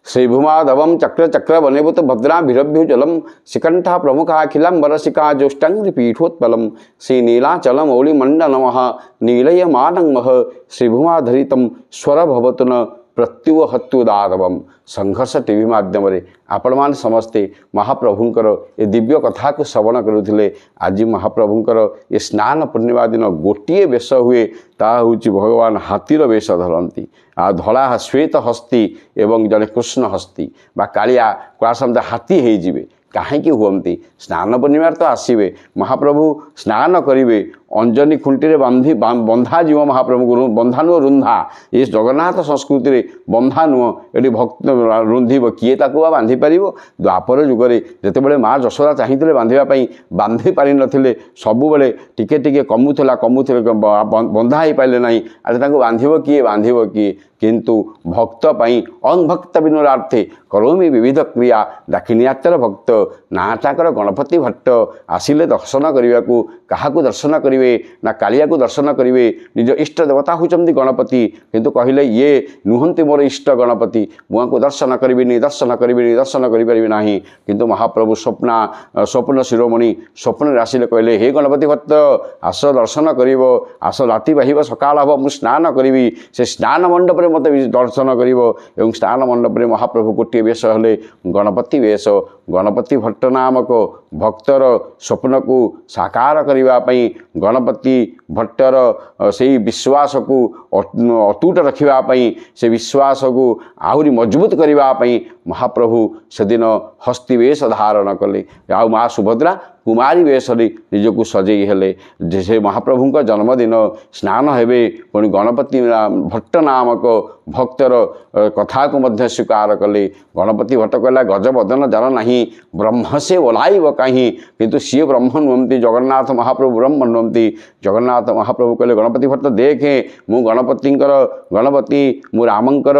श्रीभूमाधवम चक्र चक्र वनेभूत भद्राभिरभ्यु जलम शिकंठा प्रमुखाखिलंबर शिखा ज्योष्टंग्रि पीठोत्पलम श्रीनीलाचल मौलिमंडलम नीलयमानं मह श्रीभूमाधरितम स्वर भवतु प्रत्युव हत्युदारवम। संघर्ष टीवी माध्यम आपण मान समस्ते महाप्रभुंकर ए दिव्य कथा को श्रवण करुले। आज महाप्रभुंकर ये स्नान पूर्णिमा दिन गोटे वेश हुए ता हूँ भगवान हाथीर वेश धरती आ धला श्वेत हस्ती एवं जड़े कृष्ण हस्ती बा कालिया क्या समझे हाथी हो कहीं हुमती स्नान पूर्णिमार तो आसवे महाप्रभु स्नान करेंगे अंजनी खुंटी बांधी बंधा जीव महाप्रभु बंधा नुह रुंधा ये जगन्नाथ संस्कृति में बंधा नुह ये भक्त रुंधिब किए बांधि पार। द्वापर जुगे जिते माँ यशोदा चाहिए बांधापी बांधि पारि नथिले सबु बेले टिके टिके कमुला बंधा हो पारे ना आज बांधब किए किंतु भक्त अनभक्त विनोदार्थे करोमि विविध क्रिया दाक्षिणात्यर भक्त नाटाकर गणपति भट्ट आसिले दर्शन करने को क्या दर्शन करेंगे ना कालिया को दर्शन करेंगे निज इष्ट देवता होती गणपति किंतु कहले ये नुहंती मोर इष्ट गणपति मुआ को दर्शन करी दर्शन करी ना किंतु महाप्रभु स्वप्न शिरोमणि स्वप्न आसिले कहले हे गणपति भट्ट आस दर्शन कर आस राति बाहिब सकाल हम मुझे स्नान करी से स्नान मंडप मत दर्शन कर स्नान मंडप में महाप्रभु गोटे वेश हेले गणपति वेश। गणपति भट्ट नामक भक्तर स्वप्न को साकार करने गणपति भट्टर से विश्वास को अटूट रखापी से विश्वास को आहरी मजबूत करने महाप्रभु से दिन हस्तीवेश धारण कले आ माँ सुभद्रा कुमारी वेश निजक सजई हेले से महाप्रभु जन्मदिन स्नान हेबे पुणी गणपति भट्ट नामक भक्तर कथा को मध्य स्वीकार कले। गणपति भट्ट कहला गजबदन जार ना ब्रह्म से ओलाइब कहीं किंतु सी ब्रह्म नुहंती जगन्नाथ महाप्रभु ब्रह्म नुहंती। जगन्नाथ महाप्रभु कहले गणपति भट्ट देखे मु गणपति मु रामंकर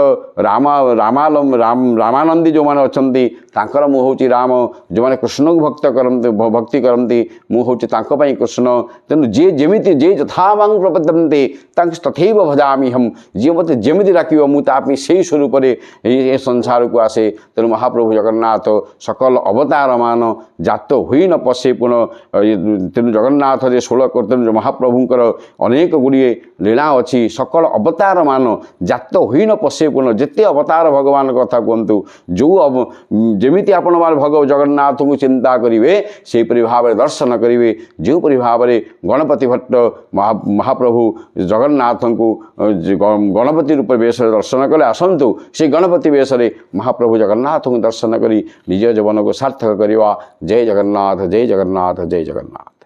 रामानंदी जो मैंने अच्छा मु हूँ राम जो मैंने कृष्ण को भक्ति करती मु हूँ कृष्ण तेणु जी जमी जे यथा मांग प्रपद्यन्ते तथैव भजामि हम जी मत जमी डाक मुझे से स्वरूप ये संसार को आसे। तेणु महाप्रभु जगन्नाथ सकल अवतार मान जात हुई न पशे पुण तेणु जगन्नाथ जे 16 तेणु महाप्रभुंकर अनेक गुड़िए लीला अच्छी सकल अवतार मान जात हुई न पशे पुण जिते अवतार भगवान कथा कहतु जो जमी आपण भगव जगन्नाथ को चिंता करेंगे से भाव में दर्शन करेंगे जोपरी भाव में गणपति भट्ट महाप्रभु जगन्नाथ को गणपति रूप वेश दर्शन कले आसतु से गणपति वेश महाप्रभु जगन्नाथ को दर्शन करी निज जीवन को सार्थक करवा। जय जगन्नाथ जय जगन्नाथ जय जगन्नाथ।